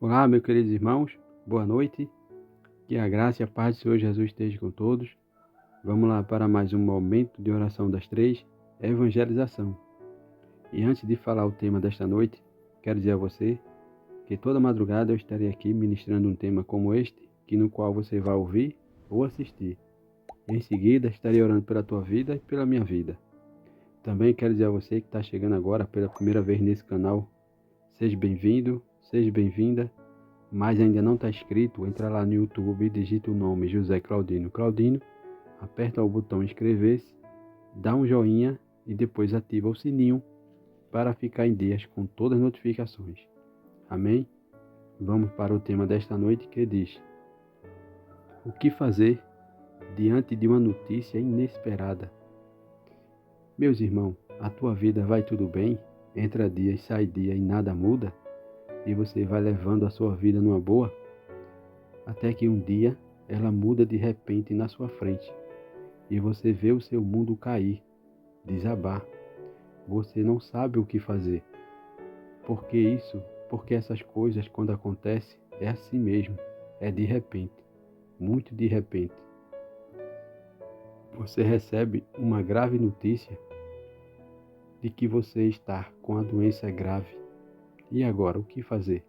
Olá, meus queridos irmãos, boa noite, que a graça e a paz do Senhor Jesus esteja com todos. Vamos lá para mais um momento de oração das três, evangelização. E antes de falar o tema desta noite, quero dizer a você que toda madrugada eu estarei aqui ministrando um tema como este, no qual você vai ouvir ou assistir. Em seguida, estarei orando pela tua vida e pela minha vida. Também quero dizer a você que está chegando agora pela primeira vez nesse canal, seja bem-vindo, seja bem-vinda. Mas ainda não está inscrito, entra lá no YouTube e digita o nome José Claudino Claudino, aperta o botão inscrever-se, dá um joinha e depois ativa o sininho para ficar em dias com todas as notificações. Amém? Vamos para o tema desta noite que diz: o que fazer diante de uma notícia inesperada? Meus irmãos, a tua vida vai tudo bem? Entra dia e sai dia e nada muda? E você vai levando a sua vida numa boa? Até que um dia ela muda de repente na sua frente e você vê o seu mundo cair, desabar. Você não sabe o que fazer. Porque essas coisas quando acontecem é assim mesmo, é de repente, muito de repente. Você recebe uma grave notícia de que você está com a doença grave. E agora, o que fazer?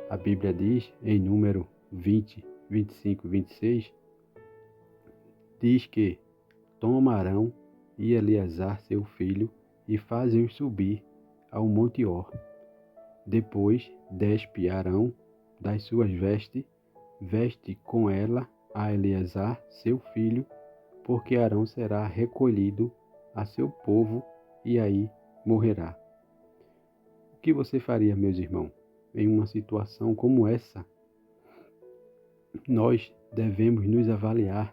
A Bíblia diz em Número 20, 25 e 26, diz que toma Arão e Eleazar seu filho e fazem-os subir ao Monte Or. Depois despe Arão das suas vestes, veste com ela a Eleazar seu filho, porque Arão será recolhido a seu povo e aí morrerá. O que você faria, meus irmãos, em uma situação como essa? Nós devemos nos avaliar,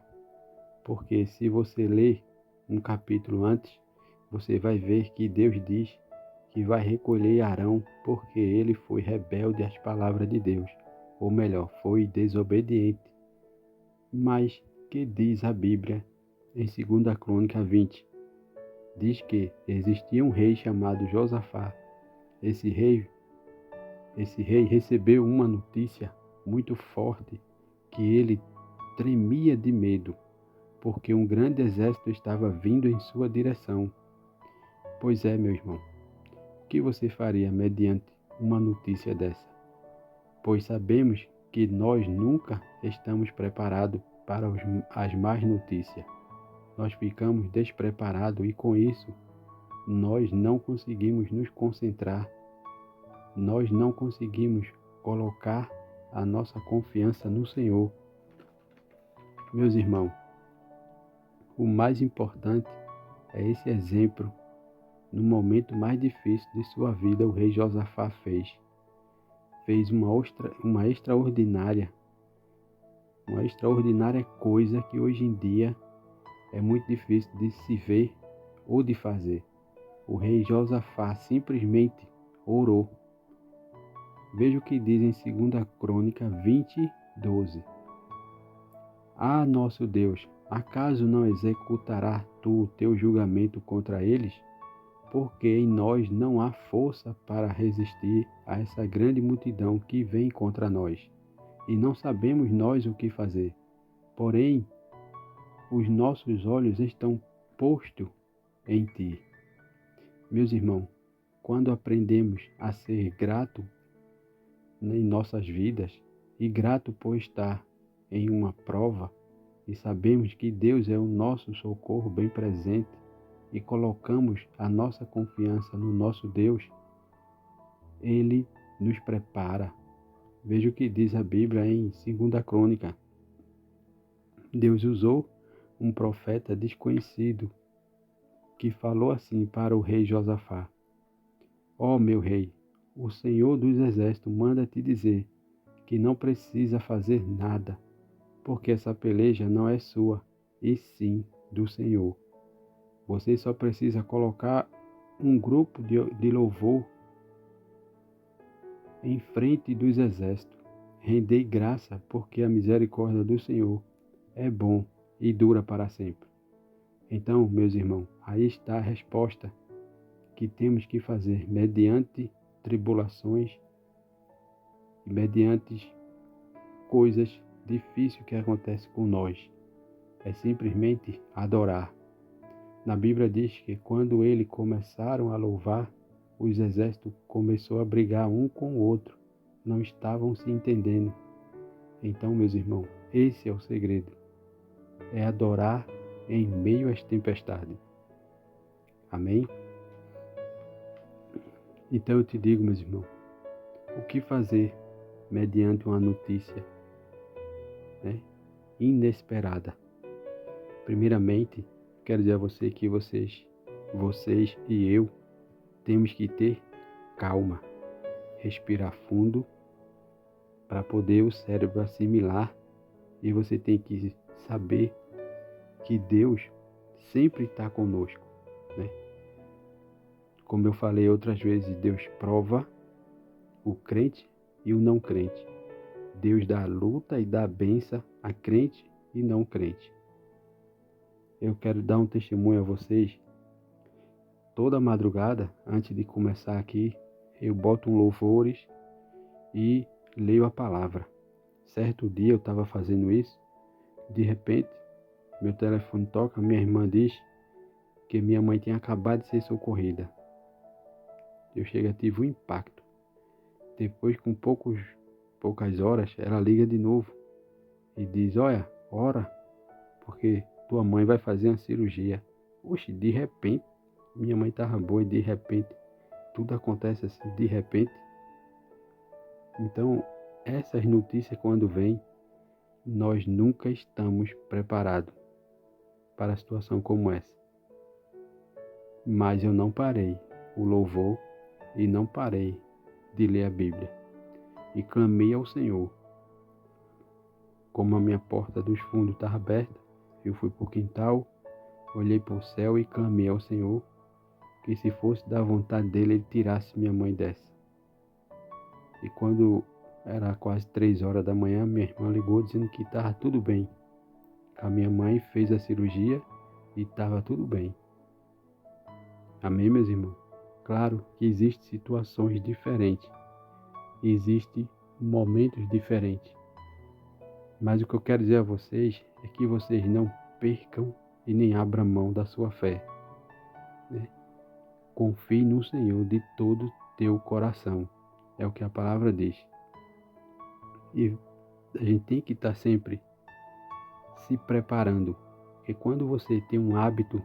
porque se você ler um capítulo antes, você vai ver que Deus diz que vai recolher Arão porque ele foi rebelde às palavras de Deus, ou melhor, foi desobediente. Mas que diz a Bíblia em 2 Crônica 20? Diz que existia um rei chamado Josafá. Esse rei recebeu uma notícia muito forte que ele tremia de medo, porque um grande exército estava vindo em sua direção. Pois é, meu irmão, o que você faria mediante uma notícia dessa? Pois sabemos que nós nunca estamos preparados para as más notícias. Nós ficamos despreparados e com isso nós não conseguimos nos concentrar, nós não conseguimos colocar a nossa confiança no Senhor. Meus irmãos, o mais importante é esse exemplo. No momento mais difícil de sua vida, o rei Josafá fez uma extraordinária coisa que hoje em dia é muito difícil de se ver ou de fazer. O rei Josafá simplesmente orou. Veja o que diz em 2 Crônica 20, 12. Ah, nosso Deus, acaso não executarás tu o teu julgamento contra eles? Porque em nós não há força para resistir a essa grande multidão que vem contra nós, e não sabemos nós o que fazer. Porém, os nossos olhos estão postos em ti. Meus irmãos, quando aprendemos a ser grato em nossas vidas, e grato por estar em uma prova, e sabemos que Deus é o nosso socorro bem presente, e colocamos a nossa confiança no nosso Deus, Ele nos prepara. Veja o que diz a Bíblia em 2 Crônica. Deus usou um profeta desconhecido que falou assim para o rei Josafá: Ó meu rei, o Senhor dos Exércitos manda te dizer que não precisa fazer nada, porque essa peleja não é sua, e sim do Senhor. Você só precisa colocar um grupo de louvor em frente dos exércitos. Rendei graça, porque a misericórdia do Senhor é bom e dura para sempre. Então, meus irmãos, aí está a resposta que temos que fazer mediante tribulações mediante coisas difíceis que acontecem com nós. É simplesmente adorar. Na Bíblia diz que quando eles começaram a louvar, os exércitos começaram a brigar um com o outro. Não estavam se entendendo. Então, meus irmãos, esse é o segredo. É adorar em meio às tempestades. Amém? Então eu te digo, meus irmãos, o que fazer mediante uma notícia, né, inesperada? Primeiramente, quero dizer a você que vocês e eu temos que ter calma, respirar fundo para poder o cérebro assimilar, e você tem que saber que Deus sempre está conosco, né? Como eu falei outras vezes, Deus prova o crente e o não crente. Deus dá luta e dá bênção a crente e não crente. Eu quero dar um testemunho a vocês. Toda madrugada, antes de começar aqui, eu boto louvores e leio a palavra. Certo dia eu estava fazendo isso, de repente, meu telefone toca, minha irmã diz que minha mãe tinha acabado de ser socorrida. Eu tive um impacto. Depois, com poucas horas, ela liga de novo e diz: olha, ora, porque tua mãe vai fazer uma cirurgia. Oxe, de repente, minha mãe estava boa e de repente, tudo acontece assim, de repente. Então, essas notícias quando vêm, nós nunca estamos preparados para a situação como essa. Mas eu não parei o louvor e não parei de ler a Bíblia. E clamei ao Senhor. Como a minha porta dos fundos estava aberta, eu fui para o quintal, olhei para o céu e clamei ao Senhor que, se fosse da vontade dele, ele tirasse minha mãe dessa. E quando era quase 3 horas da manhã, minha irmã ligou dizendo que estava tudo bem. A minha mãe fez a cirurgia e estava tudo bem. Amém, meus irmãos? Claro que existem situações diferentes, existem momentos diferentes. Mas o que eu quero dizer a vocês é que vocês não percam e nem abram mão da sua fé, né? Confie no Senhor de todo o teu coração. É o que a palavra diz. E a gente tem que estar sempre se preparando. Porque quando você tem um hábito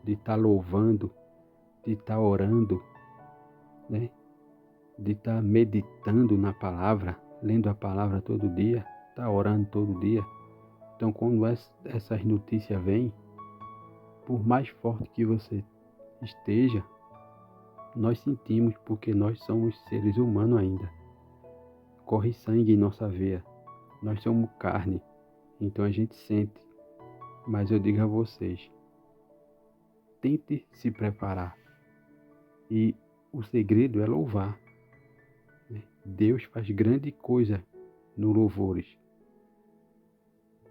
de estar louvando, de estar orando, né, de estar meditando na palavra, lendo a palavra todo dia, estar orando todo dia. Então, quando essas notícias vêm, por mais forte que você esteja, nós sentimos, porque nós somos seres humanos ainda. Corre sangue em nossa veia. Nós somos carne, então a gente sente. Mas eu digo a vocês, tente se preparar. E o segredo é louvar. Deus faz grande coisa no louvores.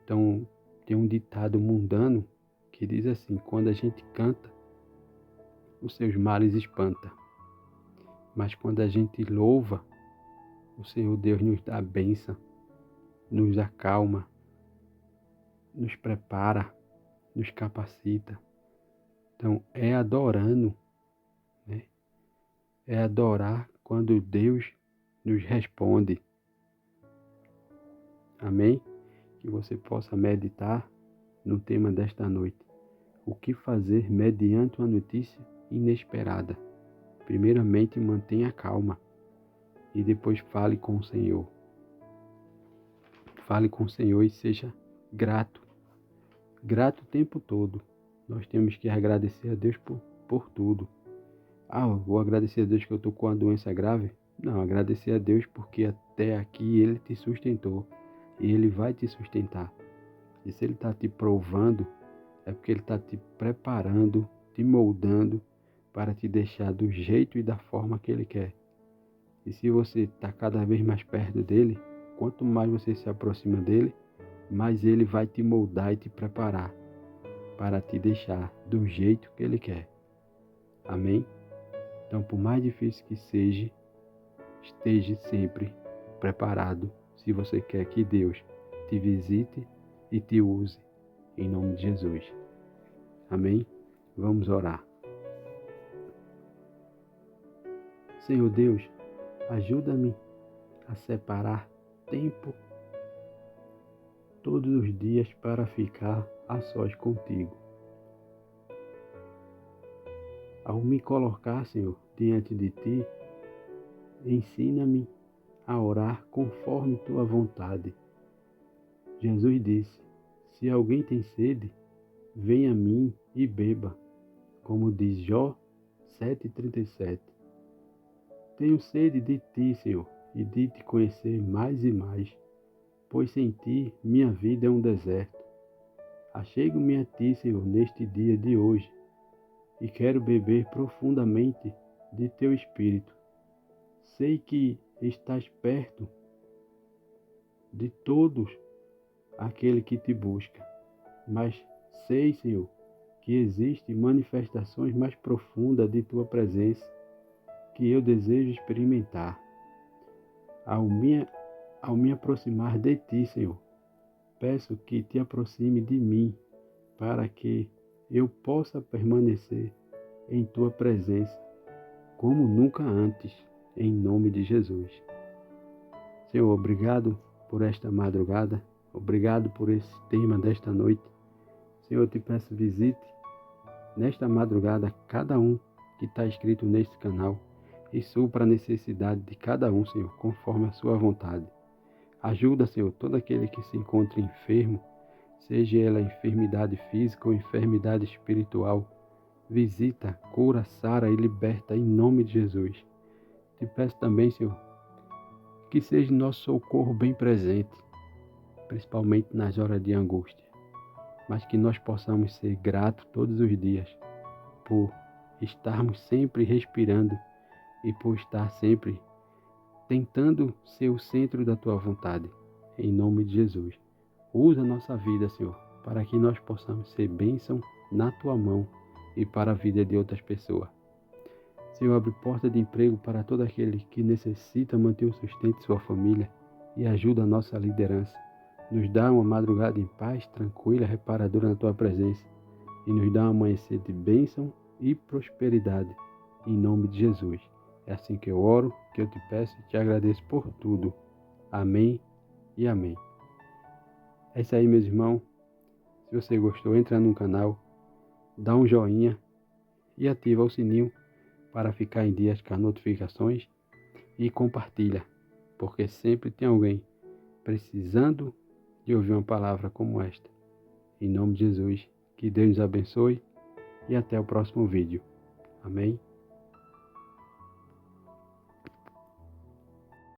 Então, tem um ditado mundano que diz assim: quando a gente canta, os seus males espanta. Mas quando a gente louva, o Senhor Deus nos dá a bênção, nos acalma, nos prepara, nos capacita. Então, é adorando, né? É adorar quando Deus nos responde. Amém? Que você possa meditar no tema desta noite. O que fazer mediante uma notícia inesperada? Primeiramente, mantenha calma e depois fale com o Senhor. Fale com o Senhor e seja grato. Grato o tempo todo. Nós temos que agradecer a Deus por tudo. Vou agradecer a Deus que eu estou com uma doença grave? Não, agradecer a Deus porque até aqui Ele te sustentou e Ele vai te sustentar. E se Ele está te provando, é porque Ele está te preparando, te moldando para te deixar do jeito e da forma que Ele quer. E se você está cada vez mais perto dEle, quanto mais você se aproxima dEle, mais Ele vai te moldar e te preparar para te deixar do jeito que Ele quer. Amém? Então, por mais difícil que seja, esteja sempre preparado se você quer que Deus te visite e te use, em nome de Jesus. Amém? Vamos orar. Senhor Deus, ajuda-me a separar tempo todos os dias para ficar a sós contigo. Ao me colocar, Senhor, diante de ti, ensina-me a orar conforme tua vontade. Jesus disse: se alguém tem sede, venha a mim e beba, como diz Jó 7,37. Tenho sede de ti, Senhor, e de te conhecer mais e mais, pois sem ti minha vida é um deserto. Achego-me a ti, Senhor, neste dia de hoje, e quero beber profundamente de teu Espírito. Sei que estás perto de todos aquele que te busca, mas sei, Senhor, que existem manifestações mais profundas de tua presença que eu desejo experimentar. Ao me aproximar de ti, Senhor, peço que te aproxime de mim, para que eu possa permanecer em tua presença como nunca antes, em nome de Jesus. Senhor, obrigado por esta madrugada, obrigado por esse tema desta noite. Senhor, eu te peço, visite nesta madrugada cada um que está inscrito neste canal e supra a necessidade de cada um, Senhor, conforme a sua vontade. Ajuda, Senhor, todo aquele que se encontra enfermo, seja ela enfermidade física ou enfermidade espiritual. Visita, cura, sara e liberta em nome de Jesus. Te peço também, Senhor, que seja nosso socorro bem presente, principalmente nas horas de angústia, mas que nós possamos ser gratos todos os dias por estarmos sempre respirando e por estar sempre tentando ser o centro da tua vontade, em nome de Jesus. Usa a nossa vida, Senhor, para que nós possamos ser bênção na tua mão e para a vida de outras pessoas. Senhor, abre porta de emprego para todo aquele que necessita manter o sustento de sua família e ajuda a nossa liderança. Nos dá uma madrugada em paz, tranquila, reparadora na tua presença e nos dá um amanhecer de bênção e prosperidade, em nome de Jesus. É assim que eu oro, que eu te peço e te agradeço por tudo. Amém e amém. É isso aí, meus irmãos. Se você gostou, entra no canal, dá um joinha e ativa o sininho para ficar em dia com as notificações e compartilha, porque sempre tem alguém precisando de ouvir uma palavra como esta. Em nome de Jesus, que Deus nos abençoe e até o próximo vídeo. Amém?